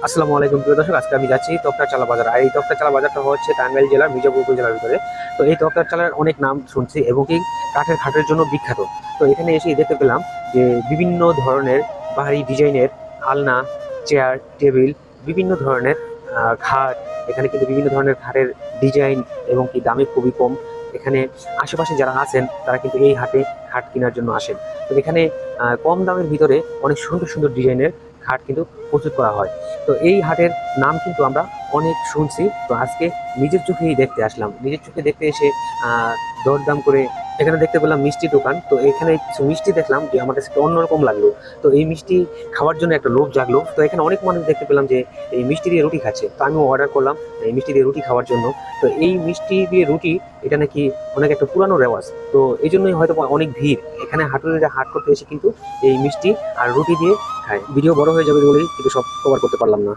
আসসালামু আলাইকুম প্রিয় দর্শক, আজকে আমি যাচ্ছি তক্তারচালা বাজার। আর এই তক্তারচালা বাজারটা হচ্ছে টাঙ্গাইল জেলার মির্জাপুর উপজেলার ভিতরে। তো এই তক্তারচালার অনেক নাম শুনছি এবং কি কাঠের খাটের জন্য বিখ্যাত। তো এখানে এসে দেখতে পেলাম যে বিভিন্ন ধরনের বাহারি ডিজাইনের আলনা, চেয়ার, টেবিল, বিভিন্ন ধরনের খাট। এখানে কিন্তু বিভিন্ন ধরনের খাটের ডিজাইন এবং কি দামে খুবই কম। এখানে আশেপাশে যারা আছেন তারা কিন্তু এই হাটে খাট কেনার জন্য আসেন। তো এখানে কম দামের ভিতরে অনেক সুন্দর সুন্দর ডিজাইনের খাট কিন্তু প্রস্তুত করা হয়। তো এই হাটের নাম কিন্তু আমরা অনেক শুনছি। তো আজকে নিজের চোখেই দেখতে আসলাম। নিজের চোখে দেখতে এসে দরদাম করে এখানে দেখতে পেলাম মিষ্টি দোকান। তো এখানে কিছু মিষ্টি দেখলাম যে আমার কাছে একটু অন্যরকম লাগলো। তো এই মিষ্টি খাওয়ার জন্য একটা লোভ জাগলো। তো এখানে অনেক মানুষ দেখতে পেলাম যে এই মিষ্টি দিয়ে রুটি খাচ্ছে। তো আমিও অর্ডার করলাম এই মিষ্টি দিয়ে রুটি খাওয়ার জন্য। তো এই মিষ্টি দিয়ে রুটি এটা নাকি অনেক একটা পুরানো রেওয়াজ। তো এই জন্যই হয়তো অনেক ভিড় এখানে হাটুরিরা হাট করতে এসে কিন্তু এই মিষ্টি আর রুটি দিয়ে খায়। ভিডিও বড় হয়ে যাবে বলেই কিন্তু সব কভার করতে পারলাম না।